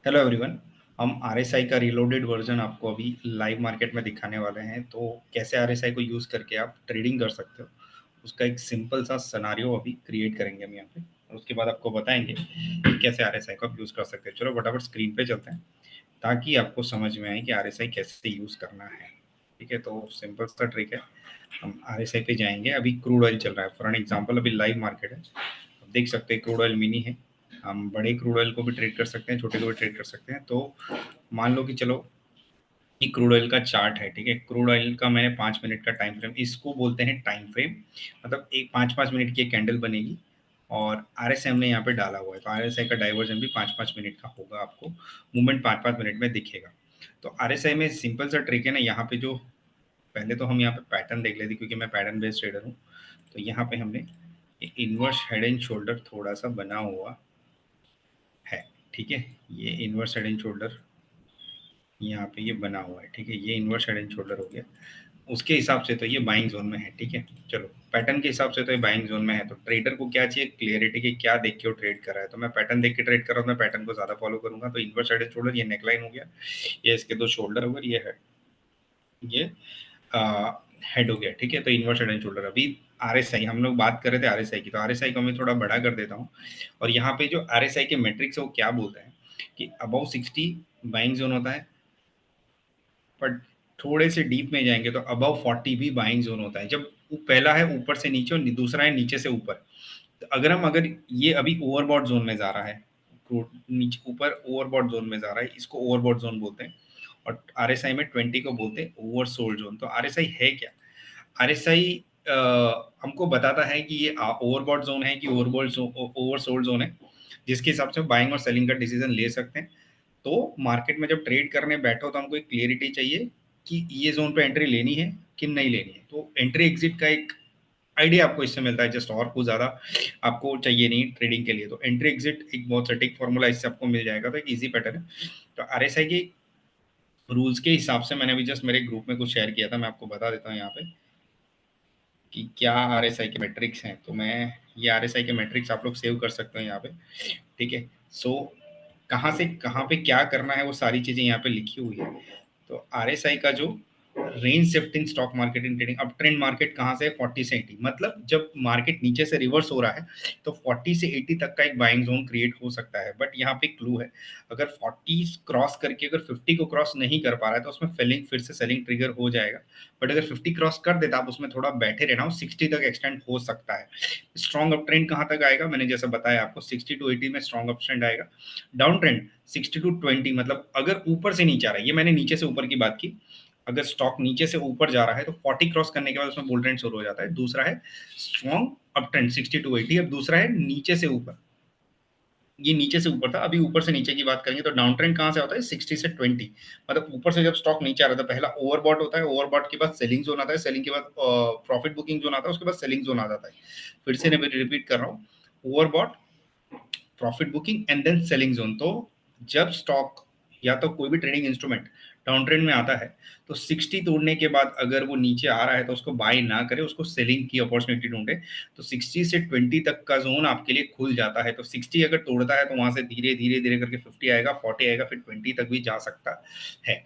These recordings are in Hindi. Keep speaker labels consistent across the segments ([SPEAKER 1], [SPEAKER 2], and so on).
[SPEAKER 1] Hello everyone. हम आरएसआई का रीलोडेड वर्जन आपको अभी लाइव मार्केट में दिखाने वाले हैं। तो कैसे आरएसआई को यूज़ करके आप ट्रेडिंग कर सकते हो, उसका एक सिंपल सा सिनेरियो अभी क्रिएट करेंगे हम यहाँ पे, और उसके बाद आपको बताएंगे कि कैसे आरएसआई को आप यूज़ कर सकते हैं। चलो फटाफट स्क्रीन पे चलते हैं ताकि आपको समझ में आए कि आरएसआई कैसे यूज़ करना है। ठीक है, तो सिंपल सा ट्रिक है। हम आरएसआई पे जाएंगे। अभी क्रूड ऑयल चल रहा है फॉर एन एग्जाम्पल, अभी लाइव मार्केट है। आप देख सकते हैं क्रूड ऑयल मिनी है। हम बड़े क्रूड ऑयल को भी ट्रेड कर सकते हैं, छोटे को भी ट्रेड कर सकते हैं। तो मान लो कि चलो ये क्रूड ऑयल का चार्ट है। ठीक है, क्रूड ऑयल का मैंने 5 मिनट का टाइम फ्रेम, इसको बोलते हैं टाइम फ्रेम। मतलब एक 5-5 मिनट की एक कैंडल बनेगी और आरएसआई हमने यहाँ पे डाला हुआ है, तो आरएसआई का डाइवर्जन भी 5-5 मिनट का होगा। आपको मूवमेंट 5-5 मिनट में दिखेगा। तो आरएसआई में सिंपल सा ट्रिक है ना, यहाँ पे जो पहले तो हम यहाँ पे पैटर्न देख लेते, क्योंकि मैं पैटर्न बेस्ड ट्रेडर हूँ। तो यहाँ पे हमने इनवर्स हेड एंड शोल्डर थोड़ा सा बना हुआ है। ठीक है, ये इनवर्स हेड एंड शोल्डर यहाँ पे ये बना हुआ है। ठीक है, ये इनवर्स हेड एंड शोल्डर हो गया। उसके हिसाब से तो ये बाइंग जोन में है। ठीक है, चलो पैटर्न के हिसाब से तो ये बाइंग जोन में है। तो ट्रेडर को क्या चाहिए, क्लियरिटी कि क्या देख के वो ट्रेड कर रहा है। तो मैं पैटर्न देख के ट्रेड कर रहा हूँ, मैं पैटर्न को ज्यादा फॉलो करूंगा। तो इनवर्स हेड एंड शोल्डर, ये नेकलाइन हो गया, ये इसके दो शोल्डर हो गए, ये है, ये हेड हो गया। ठीक है, तो इनवर्स हेड एंड शोल्डर। अभी आरएसआई हम लोग बात कर रहे थे आरएसआई की, तो आरएसआई को मैं थोड़ा बड़ा कर देता हूँ। और यहाँ पे जो आरएसआई के मैट्रिक्स है वो क्या बोलते हैं कि अबव 60 बाइंग जोन होता है, पर थोड़े से डीप में जाएंगे तो अबव 40 भी बाइंग जोन होता है। जब पहला है ऊपर से नीचे और दूसरा है नीचे से ऊपर। तो अगर ये अभी ओवरबॉट जोन में जा रहा है, नीचे ऊपर ओवरबॉट जोन में जा रहा है, इसको ओवरबॉट जोन बोलते हैं। और आरएसआई में 20 को बोलते हैं ओवरसोल्ड जोन। तो आरएसआई है क्या, आरएसआई हमको बताता है कि ये ओवरबॉट जोन है कि ओवरसोल्ड जोन है, जिसके हिसाब से बाइंग और सेलिंग का डिसीजन ले सकते हैं। तो मार्केट में जब ट्रेड करने बैठो तो हमको एक क्लियरिटी चाहिए कि ये जोन पे एंट्री लेनी है कि नहीं लेनी है। तो एंट्री एग्जिट का एक आइडिया आपको इससे मिलता है जस्ट, और कुछ ज़्यादा आपको चाहिए नहीं ट्रेडिंग के लिए। तो एंट्री एग्जिट एक बहुत सटीक फॉर्मूला इससे आपको मिल जाएगा। तो एक ईजी पैटर्न है। तो आरएसआई के रूल्स के हिसाब से मैंने अभी जस्ट मेरे ग्रुप में कुछ शेयर किया था, मैं आपको बता देता हूँ यहाँ पे कि क्या आरएसआई के मैट्रिक्स हैं। तो मैं ये आरएसआई के मैट्रिक्स आप लोग सेव कर सकते हैं यहाँ पे। ठीक है, सो कहाँ से कहाँ पे क्या करना है वो सारी चीज़ें यहाँ पे लिखी हुई है। तो आरएसआई का जो range shifting stock market in trading, अब ट्रेंड मार्केट कहाँ से है, 40 से 80। मतलब जब मार्केट नीचे से रिवर्स हो रहा है तो 40 से 80 तक का एक बाइंग जोन क्रिएट हो सकता है। बट यहाँ पे क्लू है, अगर 40 क्रॉस करके अगर 50 को क्रॉस नहीं कर पा रहा है तो उसमें फेलिंग, फिर से सेलिंग ट्रिगर हो जाएगा। बट अगर 50 क्रॉस कर देता आप उसमें थोड़ा बैठे रहना हो, 60 तक एक्सटेंड हो सकता है। स्ट्रॉन्ग अप ट्रेंड कहाँ तक आएगा, मैंने जैसे बताया आपको 60 टू 80 में स्ट्रॉन्ग अप ट्रेंड आएगा। डाउन ट्रेंड 60 टू 20, मतलब अगर ऊपर से नीचे आ रहा है, ये मैंने नीचे से ऊपर की बात की। अगर स्टॉक नीचे से ऊपर जा रहा है तो 40 क्रॉस करने के बाद उसमें बुल ट्रेंड शुरू हो जाता है। दूसरा है स्ट्रॉन्ग अप ट्रेंड 60 टू 80। अब दूसरा है नीचे से ऊपर, ये नीचे से ऊपर था, अभी ऊपर से नीचे की बात करेंगे तो डाउन ट्रेंड कहाँ से होता है, 60 से 20। मतलब ऊपर से जब स्टॉक नीचे आ रहा था, पहला ओवरबॉट होता है, ओवरबॉट के बाद सेलिंग जोन आता है, सेलिंग के बाद प्रॉफिट बुकिंग जोन आता है, उसके बाद सेलिंग जोन आ जाता है। फिर से मैं रिपीट कर रहा हूँ, overbought, profit booking and then selling zone. तो जब स्टॉक या तो कोई भी ट्रेडिंग इंस्ट्रूमेंट डाउन ट्रेंड में आता है तो 60 तोड़ने के बाद अगर वो नीचे आ रहा है तो उसको बाय ना करे, उसको सेलिंग की अपॉर्चुनिटी ढूंढे। तो 60 से 20 तक का जोन आपके लिए खुल जाता है। तो 60 अगर तोड़ता है तो वहां से धीरे धीरे धीरे करके 50 आएगा, 40 आएगा, फिर 20 तक भी जा सकता है।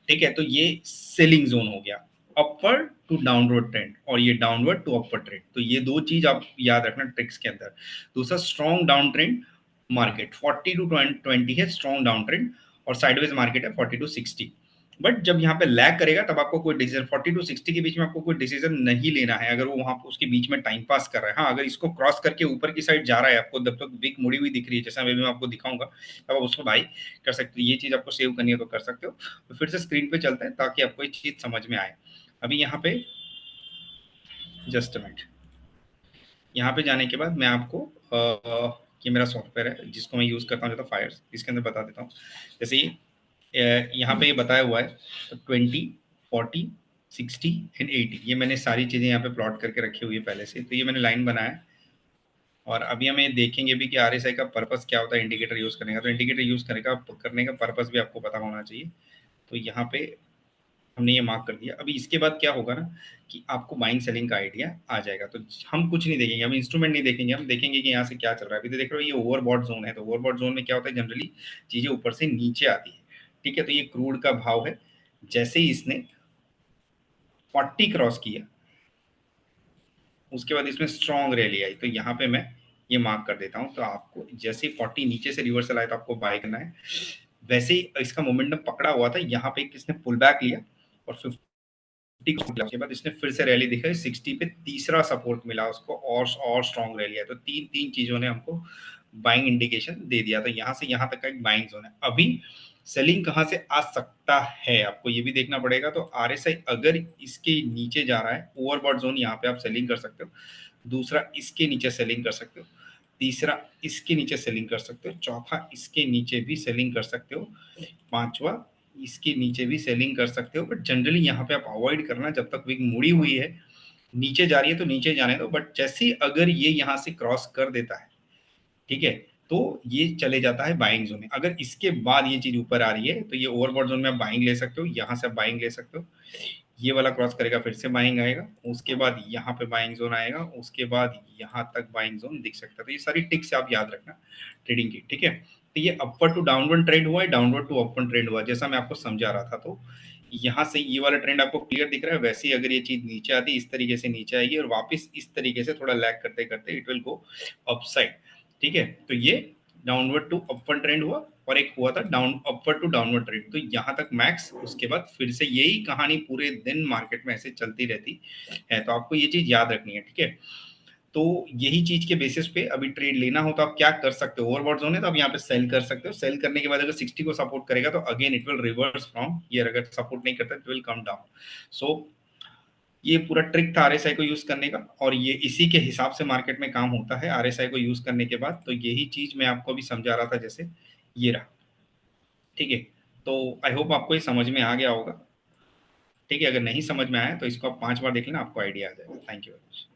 [SPEAKER 1] ठीक है, तो ये सेलिंग जोन हो गया, अपवर्ड टू डाउनवर्ड ट्रेंड, और ये डाउनवर्ड टू अपवर्ड ट्रेंड। तो ये दो चीज आप याद रखना ट्रिक्स के अंदर। दूसरा strong down trend market 40 to 20 है स्ट्रॉन्ग डाउन ट्रेंड, और साइडवेज मार्केट है 40 टू 60। बट जब यहाँ पे लैग करेगा तब आपको कोई डिसीजन 40 टू 60 के बीच में आपको कोई डिसीजन नहीं लेना है, अगर वो वहां पर उसके बीच में टाइम पास कर रहा है। हाँ, अगर इसको क्रॉस करके ऊपर की साइड जा रहा है, आपको जब तक विक मुड़ी हुई दिख रही है, जैसा मैं आपको दिखाऊंगा, तब आप उसको बाई कर सकते हो। ये चीज आपको सेव करनी है तो कर सकते हो। तो फिर से स्क्रीन पे चलते हैं ताकि आपको ये चीज समझ में आए। अभी यहाँ पे जस्ट मिनट, यहाँ पे जाने के बाद मैं आपको ये मेरा सॉफ्टवेयर है जिसको मैं यूज़ करता हूँ, जो फायर्स, इसके अंदर बता देता हूँ। जैसे यहाँ पे ये बताया हुआ है, तो 20, 40, 60 एंड 80, ये मैंने सारी चीज़ें यहाँ पे प्लॉट करके रखी हुई है पहले से। तो ये मैंने लाइन बनाया है। और अभी हमें देखेंगे भी कि आरएसआई का पर्पस क्या होता है इंडिकेटर यूज़ करने का। तो इंडिकेटर यूज़ करने का पर्पस भी आपको पता होना चाहिए। तो यहाँ पे हमने ये मार्क कर दिया। अभी इसके बाद क्या होगा ना कि आपको बाइंग सेलिंग का आइडिया आ जाएगा। तो हम कुछ नहीं देखेंगे, हम इंस्ट्रूमेंट नहीं देखेंगे, हम देखेंगे कि यहाँ से क्या चल रहा है। अभी तो देख रहे हो ये ओवरबॉट जोन है, तो ओवरबॉट जोन में क्या होता है, जनरली चीजें ऊपर से नीचे आती है। ठीक है, तो ये क्रूड का भाव है। जैसे ही इसने 40 क्रॉस किया, उसके बाद इसमें स्ट्रॉन्ग रैली आई, तो यहाँ पे मैं ये मार्क कर देता हूँ। तो आपको जैसे ही 40 नीचे से रिवर्सल आया तो आपको बाय करना है। वैसे ही इसका मोमेंटम पकड़ा हुआ था, यहाँ पे किसने पुल बैक लिया और 50 के बाद इसने फिर से रैली दिखाई, 60 पे तीसरा सपोर्ट मिला उसको, और स्ट्रॉन्ग रैली है। तो तीन तीन चीजों ने हमको बाइंग इंडिकेशन दे दिया। तो यहाँ से यहाँ तक का एक बाइंग जोन है। अभी सेलिंग कहाँ से आ सकता है आपको ये भी देखना पड़ेगा। तो आरएसआई अगर इसके नीचे जा रहा है, ओवरबॉट जोन, यहाँ पे आप सेलिंग कर सकते हो। दूसरा इसके नीचे सेलिंग कर सकते हो। तीसरा इसके नीचे सेलिंग कर सकते हो। चौथा इसके नीचे भी सेलिंग कर सकते हो। पांचवा इसके नीचे भी सेलिंग कर सकते हो। बट जनरली यहाँ पे आप अवॉइड करना, जब तक विग मुड़ी हुई है, नीचे जा रही है तो नीचे जाने दो। बट जैसे अगर ये यहाँ से क्रॉस कर देता है, ठीक है, तो ये चले जाता है बाइंग जोन में। अगर इसके बाद ये चीज ऊपर आ रही है तो ये ओवरबॉट जोन में आप बाइंग ले सकते हो, यहाँ से आप बाइंग ले सकते हो। ये वाला क्रॉस करेगा फिर से बाइंग आएगा, उसके बाद यहाँ पे बाइंग जोन आएगा, उसके बाद यहाँ तक बाइंग जोन दिख सकता है। तो ये सारी टिक्स आप याद रखना ट्रेडिंग की, ठीक है। तो ये अपर टू डाउनवर्ड ट्रेंड हुआ है, डाउनवर्ड टू अपर ट्रेंड हुआ, जैसा मैं आपको समझा रहा था। तो यहाँ से ये वाला ट्रेंड आपको क्लियर दिख रहा है। वैसे ही अगर ये चीज नीचे आती, इस तरीके से नीचे आएगी और वापस इस तरीके से थोड़ा लैग करते करते इट विल गो अपसाइड, ठीक है। तो ये डाउनवर्ड टू अपर ट्रेंड हुआ, और एक हुआ था down upper two downward trend. तो यहाँ तक मैक्स, उसके बाद फिर से यही कहानी पूरे दिन मार्केट में ऐसे चलती रहती है। तो आपको ये चीज याद रखनी है, ठीक है। तो यही चीज के बेसिस पे अभी ट्रेड लेना हो तो आप क्या कर सकते हो, ओवरबॉट जोन है तो आप यहाँ पे सेल कर सकते हो। सेल करने के बाद अगर 60 को सपोर्ट करेगा तो again it will reverse from here, अगर सपोर्ट नहीं करता इट विल कम डाउन। सो ये पूरा ट्रिक था आरएसआई को यूज करने का, और ये इसी के हिसाब से मार्केट में काम होता है आरएसआई को यूज करने के बाद। तो यही चीज मैं आपको अभी समझा रहा था, जैसे ये रहा, ठीक है। तो आई होप आपको ये समझ में आ गया होगा, ठीक है। अगर नहीं समझ में आया तो इसको आप 5 बार देख लेना, आपको आइडिया आ जाएगा। Thank you very much.